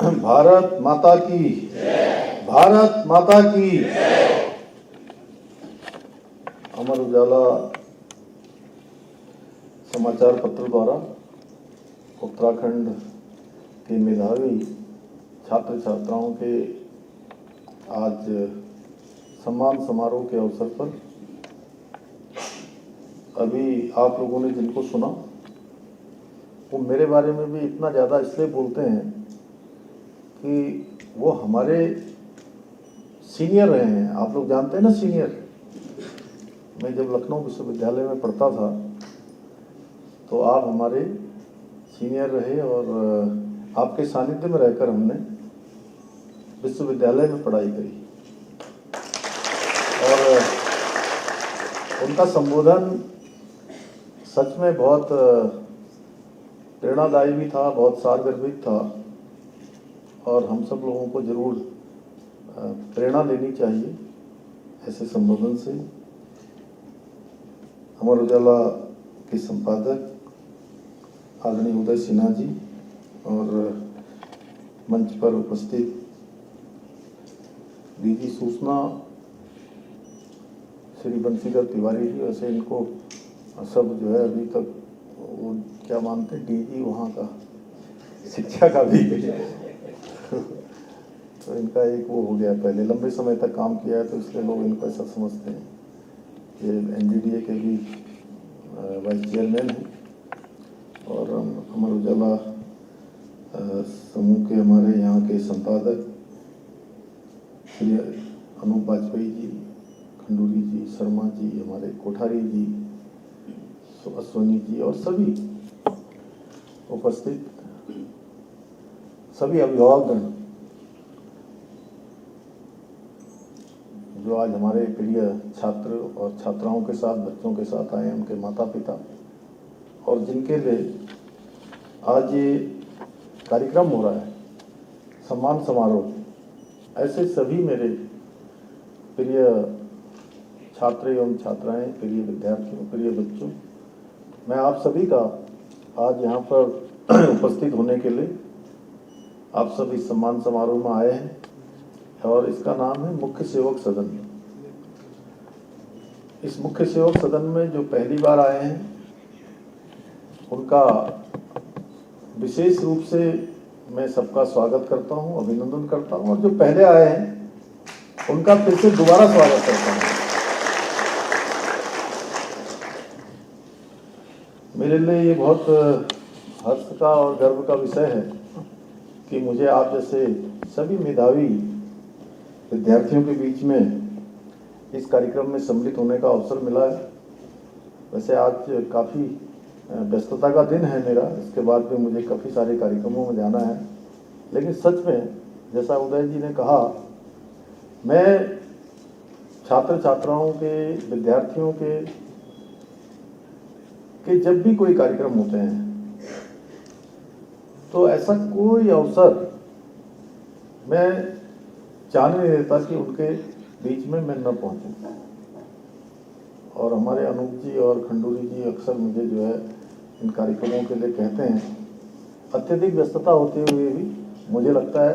भारत माता की, भारत माता की। अमर उजाला समाचार पत्र द्वारा उत्तराखंड के मेधावी छात्र छात्राओं के आज सम्मान समारोह के अवसर पर अभी आप लोगों ने जिनको सुना वो मेरे बारे में भी इतना ज़्यादा इसलिए बोलते हैं कि वो हमारे सीनियर रहे हैं। आप लोग जानते हैं ना सीनियर। मैं जब लखनऊ विश्वविद्यालय में पढ़ता था तो आप हमारे सीनियर रहे और आपके सानिध्य में रहकर हमने विश्वविद्यालय में पढ़ाई करी और उनका संबोधन सच में बहुत प्रेरणादायी भी था, बहुत सारगर्भित था और हम सब लोगों को जरूर प्रेरणा लेनी चाहिए ऐसे संबोधन से। अमर उजाला के संपादक आदरणीय उदय सिन्हा जी और मंच पर उपस्थित डीजी सूचना श्री बंशीधर तिवारी जी, वैसे इनको सब जो है अभी तक वो क्या मानते हैं डीजी वहाँ का शिक्षा का भी तो इनका एक वो हो गया, पहले लंबे समय तक काम किया है तो इसलिए लोग इनको ऐसा समझते हैं। ये एनडीडीए के भी वाइस चेयरमैन हैं और अमर उजाला समूह के हमारे यहाँ के संपादक श्री अनूप वाजपेयी जी, खंडूरी जी, शर्मा जी, हमारे कोठारी जी, अश्वनी जी और सभी उपस्थित सभी अभिभावकगण जो आज हमारे प्रिय छात्र और छात्राओं के साथ, बच्चों के साथ आए, उनके माता पिता और जिनके लिए आज ये कार्यक्रम हो रहा है सम्मान समारोह, ऐसे सभी मेरे प्रिय छात्र एवं छात्राएं, प्रिय विद्यार्थियों, प्रिय बच्चों, मैं आप सभी का आज यहाँ पर उपस्थित होने के लिए आप सब इस सम्मान समारोह में आए हैं और इसका नाम है मुख्य सेवक सदन। इस मुख्य सेवक सदन में जो पहली बार आए हैं उनका विशेष रूप से मैं सबका स्वागत करता हूं, अभिनंदन करता हूं और जो पहले आए हैं उनका फिर से दोबारा स्वागत करता हूं। मेरे लिए ये बहुत हर्ष का और गर्व का विषय है कि मुझे आप जैसे सभी मेधावी विद्यार्थियों के बीच में इस कार्यक्रम में सम्मिलित होने का अवसर मिला है। वैसे आज काफ़ी व्यस्तता का दिन है मेरा, इसके बाद भी मुझे काफ़ी सारे कार्यक्रमों में जाना है, लेकिन सच में जैसा उदय जी ने कहा, मैं छात्र छात्राओं के, विद्यार्थियों के जब भी कोई कार्यक्रम होते हैं तो ऐसा कोई अवसर मैं जाने नहीं देता कि उनके बीच में मैं न पहुंचूं। और हमारे अनूप जी और खंडूरी जी अक्सर मुझे जो है इन कार्यक्रमों के लिए कहते हैं, अत्यधिक व्यस्तता होते हुए भी मुझे लगता है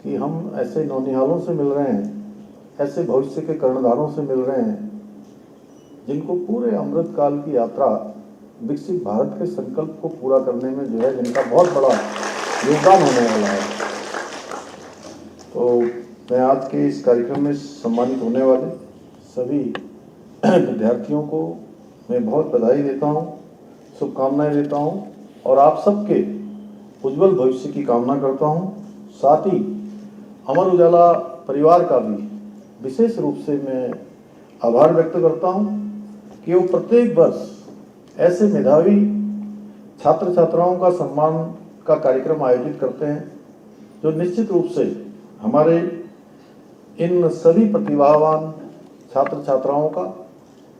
कि हम ऐसे नौनिहालों से मिल रहे हैं, ऐसे भविष्य के कर्णधारों से मिल रहे हैं जिनको पूरे अमृत काल की यात्रा विकसित भारत के संकल्प को पूरा करने में जो है जिनका बहुत बड़ा योगदान होने वाला है। तो मैं आज के इस कार्यक्रम में सम्मानित होने वाले सभी विद्यार्थियों को मैं बहुत बधाई देता हूं, शुभकामनाएं देता हूं और आप सबके उज्जवल भविष्य की कामना करता हूं। साथ ही अमर उजाला परिवार का भी विशेष रूप से मैं आभार व्यक्त करता हूं कि वो प्रत्येक वर्ष ऐसे मेधावी छात्र छात्राओं का सम्मान का कार्यक्रम आयोजित करते हैं जो निश्चित रूप से हमारे इन सभी प्रतिभावान छात्र छात्राओं का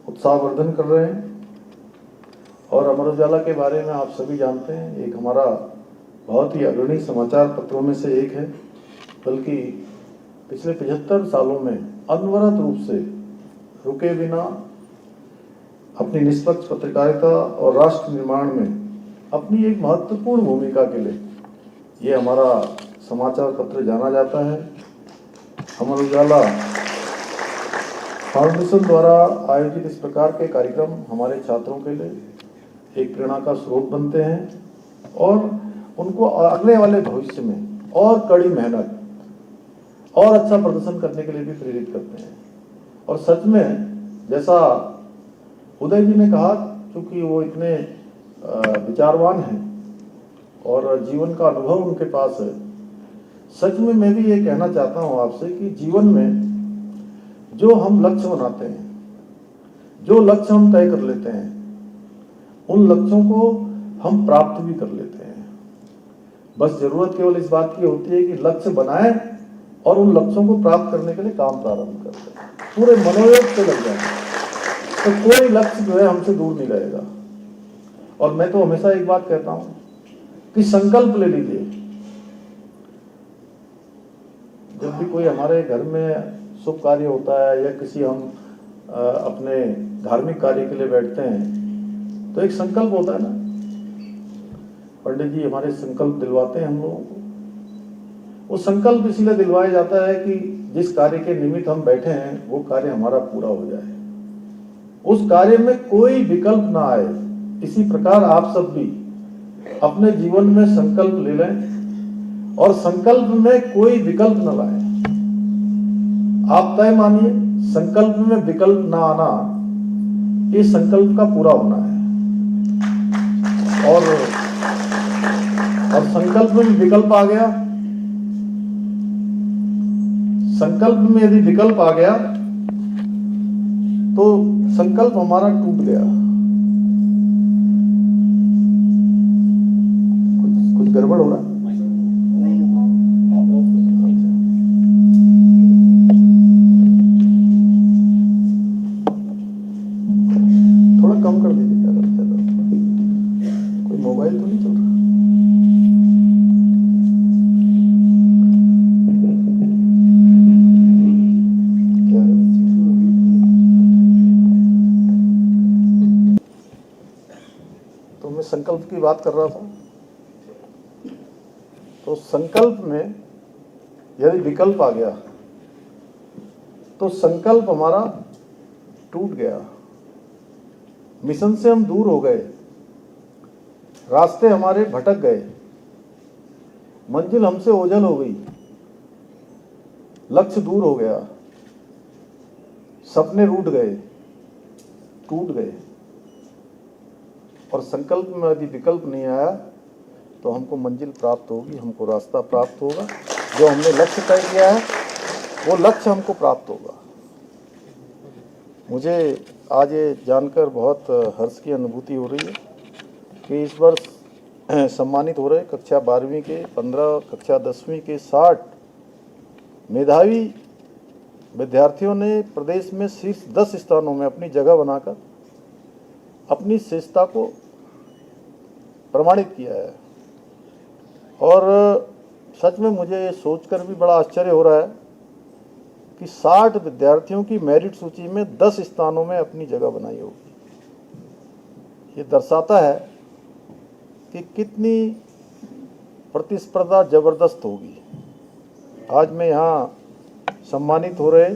उत्साहवर्धन कर रहे हैं। और अमर उजाला के बारे में आप सभी जानते हैं, एक हमारा बहुत ही अग्रणी समाचार पत्रों में से एक है, बल्कि पिछले 75 सालों में अनवरत रूप से रुके बिना अपनी निष्पक्ष पत्रकारिता और राष्ट्र निर्माण में अपनी एक महत्वपूर्ण भूमिका के लिए ये हमारा समाचार पत्र जाना जाता है। अमर उजाला फाउंडेशन द्वारा आयोजित इस प्रकार के कार्यक्रम हमारे छात्रों के लिए एक प्रेरणा का स्रोत बनते हैं और उनको आने वाले भविष्य में और कड़ी मेहनत और अच्छा प्रदर्शन करने के लिए भी प्रेरित करते हैं। और सच में जैसा उदय जी ने कहा, क्योंकि वो इतने विचारवान हैं और जीवन का अनुभव उनके पास है, सच में मैं भी ये कहना चाहता हूँ आपसे कि जीवन में जो हम लक्ष्य बनाते हैं, जो लक्ष्य हम तय कर लेते हैं, उन लक्ष्यों को हम प्राप्त भी कर लेते हैं। बस जरूरत केवल इस बात की होती है कि लक्ष्य बनाएं और उन लक्ष्यों को प्राप्त करने के लिए काम प्रारंभ करते हैं, पूरे मनोयोग से लग जाए तो कोई लक्ष्य जो है हमसे दूर नहीं रहेगा। और मैं तो हमेशा एक बात कहता हूं कि संकल्प ले लीजिए। जब भी कोई हमारे घर में शुभ कार्य होता है या किसी हम अपने धार्मिक कार्य के लिए बैठते हैं तो एक संकल्प होता है ना, पंडित जी हमारे संकल्प दिलवाते हैं हम लोगों को। वो संकल्प इसलिए दिलवाया जाता है कि जिस कार्य के निमित्त हम बैठे हैं वो कार्य हमारा पूरा हो जाए, उस कार्य में कोई विकल्प ना आए। इसी प्रकार आप सब भी अपने जीवन में संकल्प ले लें और संकल्प में कोई विकल्प न लाएं। आप तय मानिए, संकल्प में विकल्प ना आना ये संकल्प का पूरा होना है। और संकल्प में विकल्प आ गया, संकल्प में यदि विकल्प आ गया तो संकल्प हमारा टूट गया। कुछ गड़बड़ हो रहा है। थोड़ा कम कर दीजिए, ज्यादा कोई मोबाइल तो नहीं चल रहा। संकल्प की बात कर रहा था, तो संकल्प में यदि विकल्प आ गया तो संकल्प हमारा टूट गया, मिशन से हम दूर हो गए, रास्ते हमारे भटक गए, मंजिल हमसे ओझल हो गई, लक्ष्य दूर हो गया, सपने रूठ गए, टूट गए। और संकल्प में यदि विकल्प नहीं आया तो हमको मंजिल प्राप्त होगी, हमको रास्ता प्राप्त होगा, जो हमने लक्ष्य तय किया है वो लक्ष्य हमको प्राप्त होगा। मुझे आज ये जानकर बहुत हर्ष की अनुभूति हो रही है कि इस वर्ष सम्मानित हो रहे कक्षा 12वीं के 15, कक्षा 10वीं के 60 मेधावी विद्यार्थियों ने प्रदेश में शीर्ष 10 स्थानों में अपनी जगह बनाकर अपनी श्रेष्ठता को प्रमाणित किया है। और सच में मुझे ये सोचकर भी बड़ा आश्चर्य हो रहा है कि 60 विद्यार्थियों की मेरिट सूची में 10 स्थानों में अपनी जगह बनाई होगी। ये दर्शाता है कि कितनी प्रतिस्पर्धा जबरदस्त होगी। आज मैं यहाँ सम्मानित हो रहे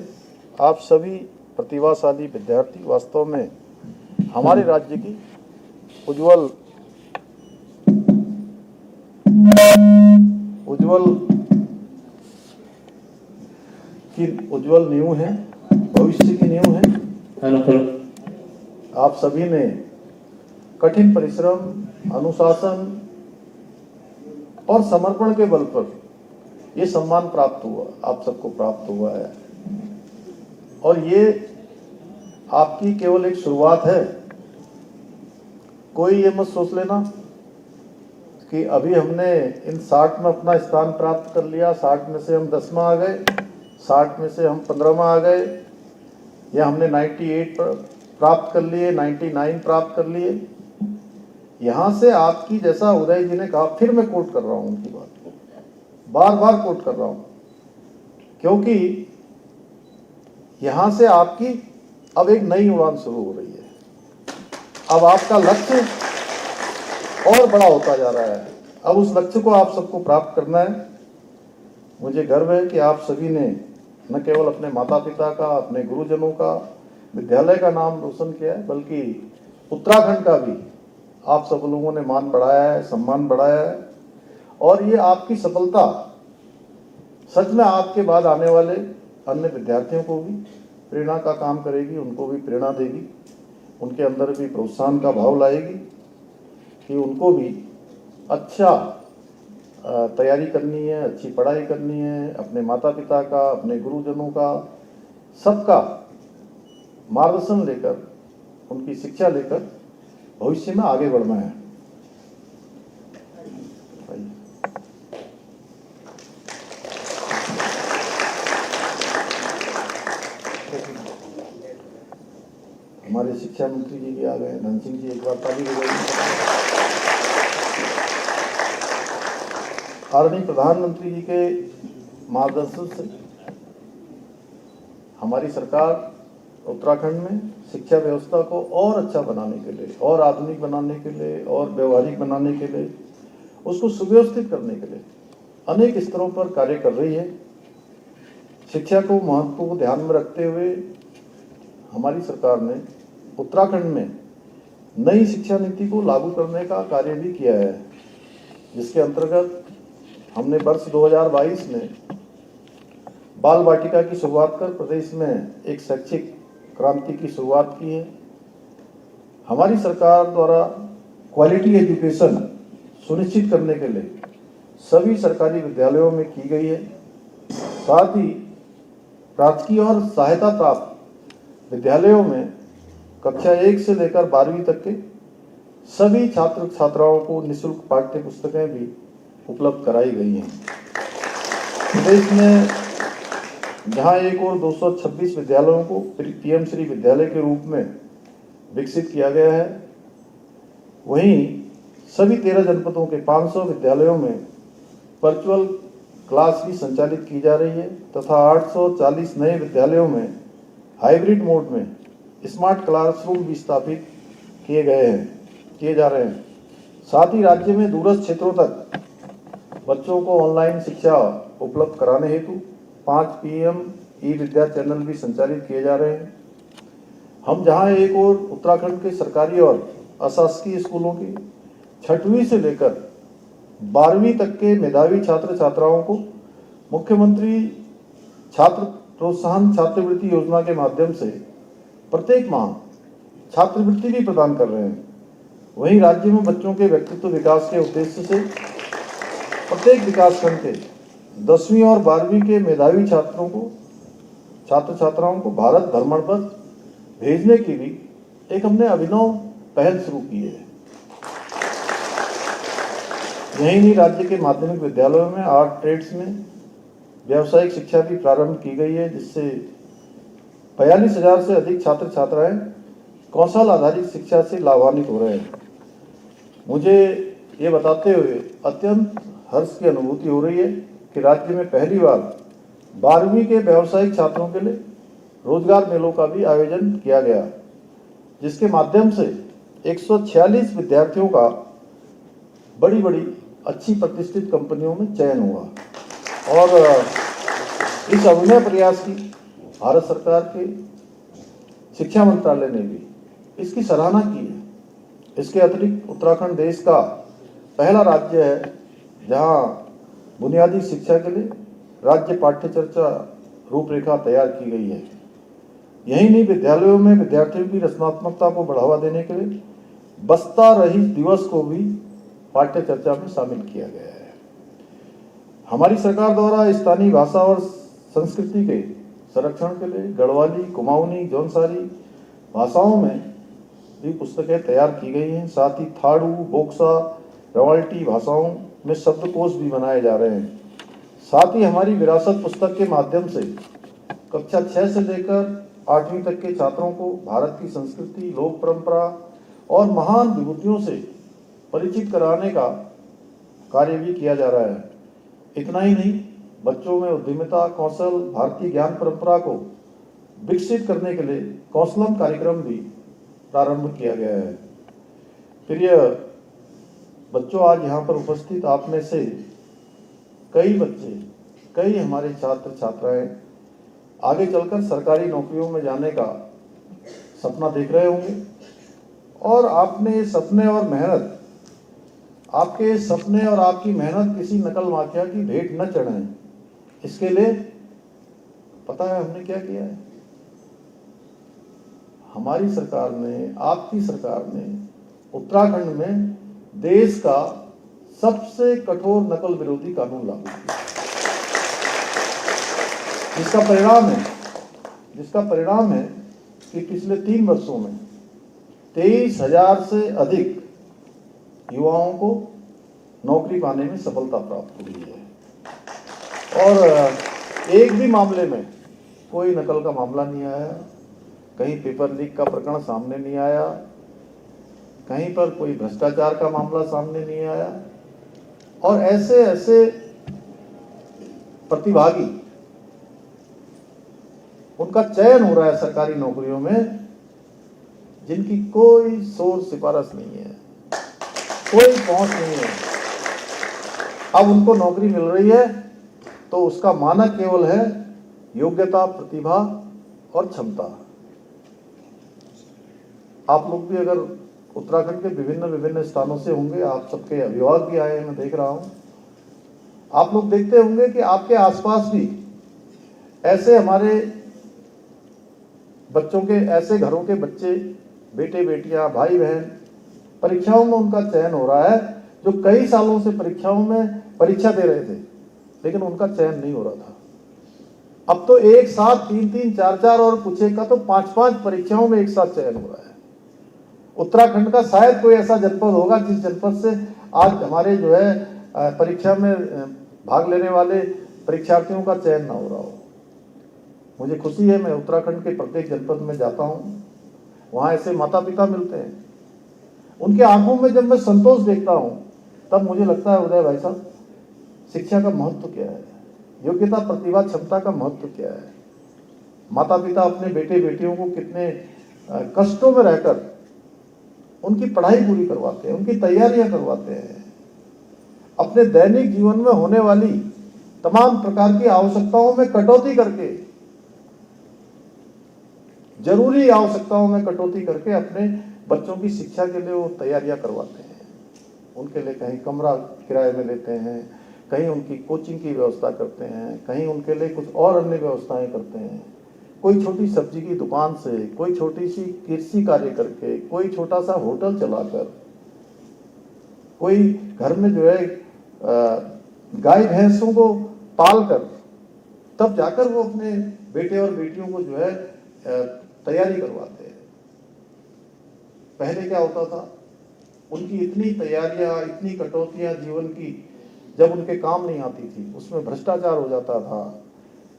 आप सभी प्रतिभाशाली विद्यार्थी वास्तव में हमारे राज्य की उज्जवल नींव है, भविष्य की नींव है। आप सभी ने कठिन परिश्रम, अनुशासन और समर्पण के बल पर ये सम्मान प्राप्त हुआ, आप सबको प्राप्त हुआ है। और ये आपकी केवल एक शुरुआत है। कोई ये मत सोच लेना कि अभी हमने इन 60 में अपना स्थान प्राप्त कर लिया, 60 में से हम 10वां आ गए, 60 में से हम 15वां आ गए, या हमने 98 प्राप्त कर लिए, 99 प्राप्त कर लिए। यहाँ से आपकी, जैसा उदय जी ने कहा, फिर मैं कोट कर रहा हूँ उनकी बात को, बार बार कोट कर रहा हूँ, क्योंकि यहाँ से आपकी अब एक नई उड़ान शुरू हो रही है। अब आपका लक्ष्य और बड़ा होता जा रहा है। अब उस लक्ष्य को आप सबको प्राप्त करना है। मुझे गर्व है कि आप सभी ने न केवल अपने माता पिता का, अपने गुरुजनों का, विद्यालय का नाम रोशन किया है, बल्कि उत्तराखंड का भी आप सब लोगों ने मान बढ़ाया है, सम्मान बढ़ाया है। और ये आपकी सफलता सच में आपके बाद आने वाले अन्य विद्यार्थियों को भी प्रेरणा का काम करेगी, उनको भी प्रेरणा देगी, उनके अंदर भी प्रोत्साहन का भाव लाएगी कि उनको भी अच्छा तैयारी करनी है, अच्छी पढ़ाई करनी है, अपने माता पिता का, अपने गुरुजनों का, सबका मार्गदर्शन लेकर, उनकी शिक्षा लेकर भविष्य में आगे बढ़ना है। हमारे शिक्षा मंत्री जी भी आ गए, धन सिंह जी, एक बार ताली बजाइए। आदरणीय प्रधानमंत्री जी के मार्गदर्शन से हमारी सरकार उत्तराखंड में शिक्षा व्यवस्था को और अच्छा बनाने के लिए, और आधुनिक बनाने के लिए, और व्यवहारिक बनाने के लिए, उसको सुव्यवस्थित करने के लिए अनेक स्तरों पर कार्य कर रही है। शिक्षा को महत्व को ध्यान में रखते हुए हमारी सरकार ने उत्तराखंड में नई शिक्षा नीति को लागू करने का कार्य भी किया है, जिसके अंतर्गत हमने वर्ष 2022 में बाल वाटिका की शुरुआत कर प्रदेश में एक शैक्षिक क्रांति की शुरुआत की है। हमारी सरकार द्वारा क्वालिटी एजुकेशन सुनिश्चित करने के लिए सभी सरकारी विद्यालयों में की गई है। साथ ही राजकीय और सहायता प्राप्त विद्यालयों में कक्षा 1 से लेकर 12वीं तक के सभी छात्र छात्राओं को निःशुल्क पाठ्य पुस्तकें भी उपलब्ध कराई गई हैं। प्रदेश में जहां एक और 226 विद्यालयों को पीएम श्री विद्यालय के रूप में विकसित किया गया है, वहीं सभी 13 जनपदों के 500 विद्यालयों में वर्चुअल क्लास भी संचालित की जा रही है तथा 840 नए विद्यालयों में हाइब्रिड मोड में स्मार्ट क्लासरूम भी स्थापित किए जा रहे हैं। साथ ही राज्य में दूरस्थ क्षेत्रों तक बच्चों को ऑनलाइन शिक्षा उपलब्ध कराने हेतु 5 पीएम ई विद्या चैनल भी संचालित किए जा रहे हैं। हम जहां एक और उत्तराखंड के सरकारी और अशासकीय स्कूलों की 6वीं से लेकर 12वीं तक के मेधावी छात्र छात्राओं को मुख्यमंत्री छात्र प्रोत्साहन छात्रवृत्ति योजना के माध्यम से प्रत्येक माह छात्रवृत्ति भी प्रदान कर रहे हैं। वहीं राज्य में बच्चों के व्यक्तित्व विकास के उद्देश्य से प्रत्येक विकासखंड के 10वीं और 12वीं के मेधावी छात्र छात्राओं को भारत भ्रमण पर भेजने की भी एक हमने अभिनव पहल शुरू की है। यही नहीं, राज्य के माध्यमिक विद्यालयों में आर्ट ट्रेड्स में व्यावसायिक शिक्षा भी प्रारंभ की गई है, जिससे 42,000 से अधिक छात्र छात्राएं कौशल आधारित शिक्षा से लाभान्वित हो रहे हैं। मुझे ये बताते हुए अत्यंत हर्ष की अनुभूति हो रही है कि राज्य में पहली बार 12वीं के व्यावसायिक छात्रों के लिए रोजगार मेलों का भी आयोजन किया गया, जिसके माध्यम से 146 विद्यार्थियों का बड़ी बड़ी अच्छी प्रतिष्ठित कंपनियों में चयन हुआ। और इस अभिनव प्रयास की भारत सरकार के शिक्षा मंत्रालय ने भी इसकी सराहना की है। इसके अतिरिक्त उत्तराखंड देश का पहला राज्य है जहां बुनियादी शिक्षा के लिए राज्य पाठ्य चर्चा रूपरेखा तैयार की गई है। यही नहीं, विद्यालयों में विद्यार्थियों की रचनात्मकता को बढ़ावा देने के लिए बस्ता रहित दिवस को भी पाठ्य चर्चा में शामिल किया गया है। हमारी सरकार द्वारा स्थानीय भाषा और संस्कृति के संरक्षण के लिए गढ़वाली, कुमाऊनी, जौनसारी भाषाओं में भी पुस्तकें तैयार की गई हैं। साथ ही थाड़ू, बोक्सा, रवाल्टी भाषाओं में शब्दकोश भी बनाए जा रहे हैं। साथ ही हमारी विरासत पुस्तक के माध्यम से कक्षा 6 से लेकर 8वीं तक के छात्रों को भारत की संस्कृति, लोक परंपरा और महान विभूतियों से परिचित कराने का कार्य भी किया जा रहा है। इतना ही नहीं, बच्चों में उद्यमिता, कौशल, भारतीय ज्ञान परंपरा को विकसित करने के लिए कौशलम कार्यक्रम भी प्रारंभ किया गया है। प्रिय बच्चों, आज यहाँ पर उपस्थित आप में से कई बच्चे कई हमारे छात्र छात्राएं आगे चलकर सरकारी नौकरियों में जाने का सपना देख रहे होंगे, और आपने ये सपने और मेहनत, आपके सपने और आपकी मेहनत किसी नकल माफिया की भेंट न चढ़े, इसके लिए पता है हमने क्या किया है? हमारी सरकार ने, आपकी सरकार ने उत्तराखंड में देश का सबसे कठोर नकल विरोधी कानून लागू किया, जिसका परिणाम है कि पिछले 3 वर्षों में 23,000 से अधिक युवाओं को नौकरी पाने में सफलता प्राप्त हुई है। और एक भी मामले में कोई नकल का मामला नहीं आया, कहीं पेपर लीक का प्रकरण सामने नहीं आया, कहीं पर कोई भ्रष्टाचार का मामला सामने नहीं आया। और ऐसे ऐसे प्रतिभागी, उनका चयन हो रहा है सरकारी नौकरियों में जिनकी कोई सोच सिफारिश नहीं है, कोई पहुंच नहीं है। अब उनको नौकरी मिल रही है तो उसका मानक केवल है योग्यता, प्रतिभा और क्षमता। आप लोग भी अगर उत्तराखंड के विभिन्न स्थानों से होंगे, आप सबके अभिभावक भी आए हैं, मैं देख रहा हूं, आप लोग देखते होंगे कि आपके आसपास भी ऐसे हमारे बच्चों के, ऐसे घरों के बच्चे, बेटे बेटियां, भाई बहन, परीक्षाओं में उनका चयन हो रहा है, जो कई सालों से परीक्षाओं में परीक्षा दे रहे थे लेकिन उनका चयन नहीं हो रहा था। अब तो एक साथ 3-3, 4-4 और कुछ का तो 5-5 परीक्षाओं में एक साथ चयन हो रहा है। उत्तराखंड का शायद कोई ऐसा जनपद होगा जिस जनपद से आज हमारे जो है परीक्षा में भाग लेने वाले परीक्षार्थियों का चयन ना हो रहा हो। मुझे खुशी है, मैं उत्तराखंड के प्रत्येक जनपद में जाता हूँ, वहाँ ऐसे माता पिता मिलते हैं, उनके आंखों में जब मैं संतोष देखता हूँ तब मुझे लगता है उदय भाई साहब, शिक्षा का महत्व क्या है, योग्यता, प्रतिभा, क्षमता का महत्व क्या है। माता पिता अपने बेटे बेटियों को कितने कष्टों में रहकर उनकी पढ़ाई पूरी करवाते हैं, उनकी तैयारियां करवाते हैं, अपने दैनिक जीवन में होने वाली तमाम प्रकार की आवश्यकताओं में कटौती करके, जरूरी आवश्यकताओं में कटौती करके अपने बच्चों की शिक्षा के लिए वो तैयारियां करवाते हैं। उनके लिए कहीं कमरा किराए में लेते हैं, कहीं उनकी कोचिंग की व्यवस्था करते हैं, कहीं उनके लिए कुछ और अन्य व्यवस्थाएं करते हैं। कोई छोटी सब्जी की दुकान से, कोई छोटी सी कृषि कार्य करके, कोई छोटा सा होटल चलाकर, कोई घर में जो है गाय भैंसों को पालकर, तब जाकर वो अपने बेटे और बेटियों को जो है तैयारी करवाते हैं। पहले क्या होता था, उनकी इतनी तैयारियां, इतनी कटौतियां जीवन की जब उनके काम नहीं आती थी, उसमें भ्रष्टाचार हो जाता था,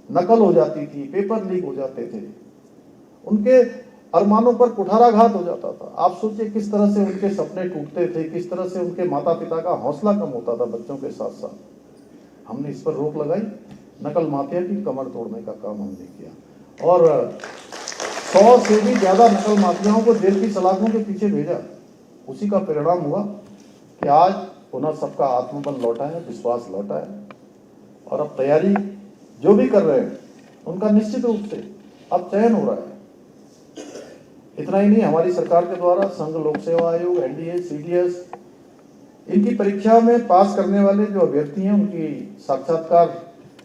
नकल हो जाती थी, पेपर लीक हो जाते थे, उनके अरमानों पर कुठाराघात हो जाता था। आप सोचिए किस तरह से उनके सपने टूटते थे, किस तरह से उनके माता पिता का हौसला कम होता था बच्चों के साथ साथ। हमने इस पर रोक लगाई, नकल माफिया की कमर तोड़ने का काम हमने किया और 100 से भी ज्यादा नकल माफियाओं को जेल की सलाखों के पीछे भेजा। उसी का परिणाम हुआ कि आज पुनः सबका आत्मबल लौटा है, विश्वास लौटा है, और अब तैयारी जो भी कर रहे हैं उनका निश्चित रूप से अब चयन हो रहा है। इतना ही नहीं, हमारी सरकार के द्वारा संघ लोक सेवा आयोग, एनडीए, सीडीएस, इनकी परीक्षा में पास करने वाले जो अभ्यर्थी हैं उनकी साक्षात्कार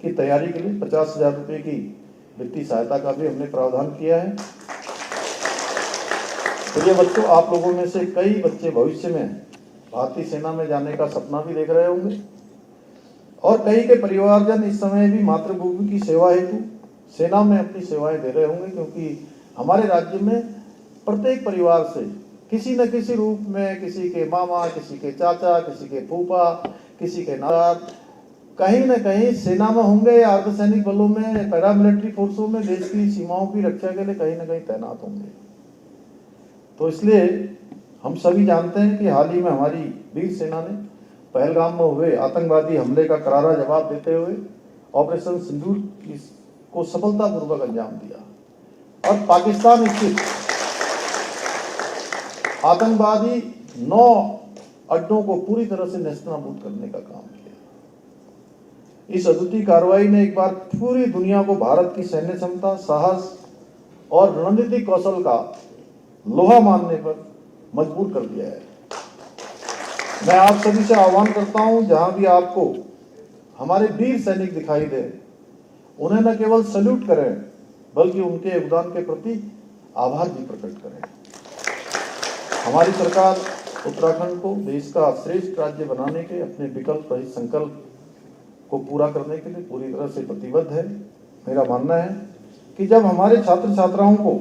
की तैयारी के लिए 50,000 रुपये की वित्तीय सहायता का भी हमने प्रावधान किया है। तो ये बच्चों, आप लोगों में से कई बच्चे भविष्य में भारतीय सेना में जाने का सपना भी देख रहे होंगे, और कई के परिवारजन इस समय भी मातृभूमि की सेवा हेतु सेना में अपनी सेवाएं दे रहे होंगे, क्योंकि हमारे राज्य में प्रत्येक परिवार से किसी न किसी रूप में, किसी के मामा, किसी के चाचा, किसी के फूफा, किसी के नानार कहीं न कहीं सेना में होंगे, या अर्धसैनिक बलों में, पैरामिलिट्री फोर्सों में, देश की सीमाओं की रक्षा के लिए कहीं न कहीं तैनात होंगे। तो इसलिए हम सभी जानते हैं कि हाल ही में हमारी वीर सेना ने पहलगाम में हुए आतंकवादी हमले का करारा जवाब देते हुए ऑपरेशन सिंदूर को सफलतापूर्वक अंजाम दिया और पाकिस्तान स्थित आतंकवादी 9 अड्डों को पूरी तरह से नेस्तनाबूद करने का काम किया। इस अद्वितीय कार्रवाई ने एक बार पूरी दुनिया को भारत की सैन्य क्षमता, साहस और रणनीतिक कौशल का लोहा मानने पर मजबूर कर दिया है। मैं आप सभी से आह्वान करता हूं, जहां भी आपको हमारे वीर सैनिक दिखाई दे, उन्हें न केवल सैल्यूट करें बल्कि उनके योगदान के प्रति आभार भी प्रकट करें। हमारी सरकार उत्तराखंड को देश का श्रेष्ठ राज्य बनाने के अपने विकल्प रहित संकल्प को पूरा करने के लिए पूरी तरह से प्रतिबद्ध है। मेरा मानना है कि जब हमारे छात्र छात्राओं को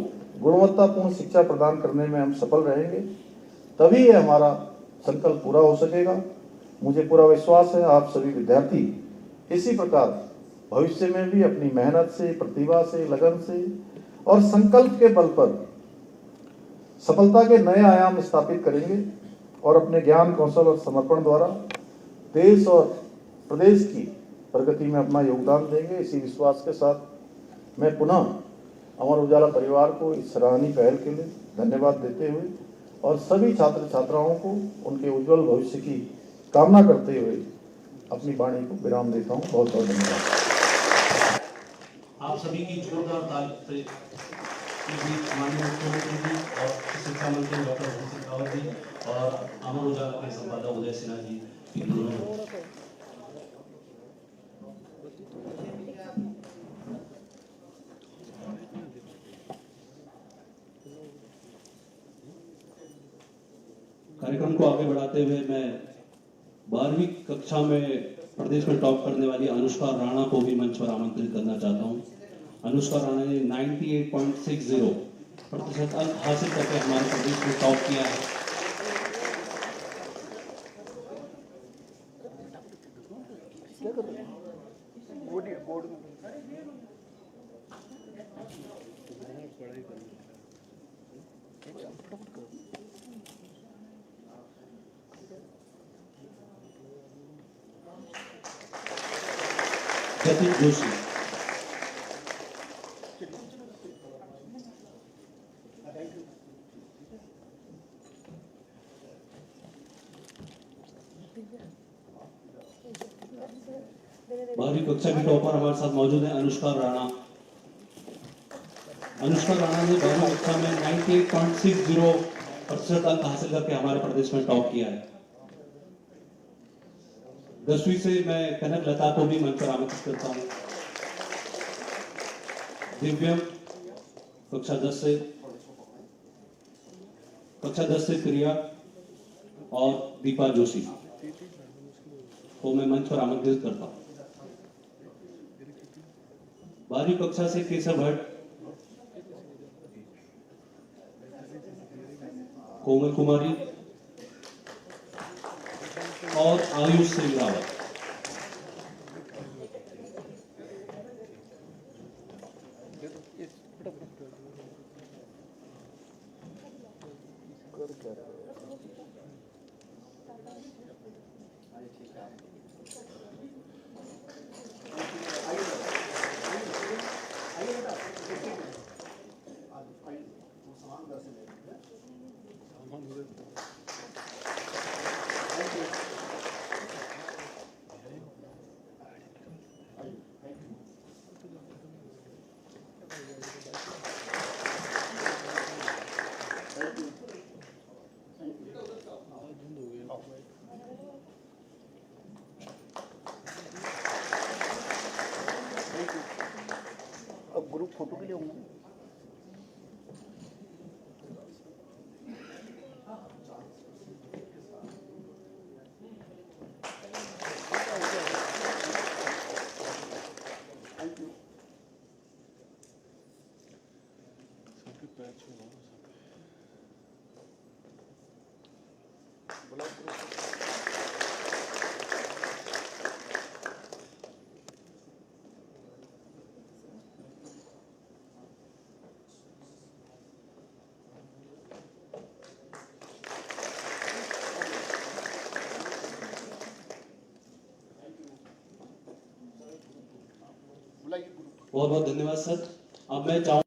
गुणवत्तापूर्ण शिक्षा प्रदान करने में हम सफल रहेंगे, तभी ये हमारा संकल्प पूरा हो सकेगा। मुझे पूरा विश्वास है आप सभी विद्यार्थी इसी प्रकार भविष्य में भी अपनी मेहनत से, प्रतिभा से, लगन से और संकल्प के बल पर सफलता के नए आयाम स्थापित करेंगे और अपने ज्ञान, कौशल और समर्पण द्वारा देश और प्रदेश की प्रगति में अपना योगदान देंगे। इसी विश्वास के साथ मैं पुनः अमर उजाला परिवार को इस सराहनीय पहल के लिए धन्यवाद देते हुए और सभी छात्र छात्राओं को उनके उज्जवल भविष्य की कामना करते हुए अपनी वाणी को विराम देता हूँ। बहुत बहुत धन्यवाद। आप सभी की जोरदार ताली माननीय मुख्यमंत्री जी और शिक्षा मंत्री डॉक्टर धन सिंह रावत जी और अमर उजाला के संपादक उदय सिन्हा जी, कार्यक्रम को आगे बढ़ाते हुए मैं 12वीं कक्षा में प्रदेश में टॉप करने वाली अनुष्का राणा को भी मंच पर आमंत्रित करना चाहता हूं। अनुष्का राणा ने 98.60% अंक हासिल करके हमारे प्रदेश में टॉप किया है। जतिन जोशी, बारहवीं कक्षा की टॉपर हमारे साथ मौजूद है अनुष्का राणा। अनुष्का राणा ने 12वीं कक्षा में 98.60% अंक हासिल करके हमारे प्रदेश में टॉप किया है। 10वीं से मैं कनक लता को भी मंच पर आमंत्रित करता हूँ। दिव्यम कक्षा 10 से प्रिया और दीपा जोशी को मैं मंच पर आमंत्रित करता हूँ। 12वीं कक्षा से केशव भट्ट, कोमल कुमारी और आयुष सिंह रावत। अब ग्रुप फोटो के लिए होंगे। बहुत बहुत धन्यवाद सर। अब मैं चाहूँ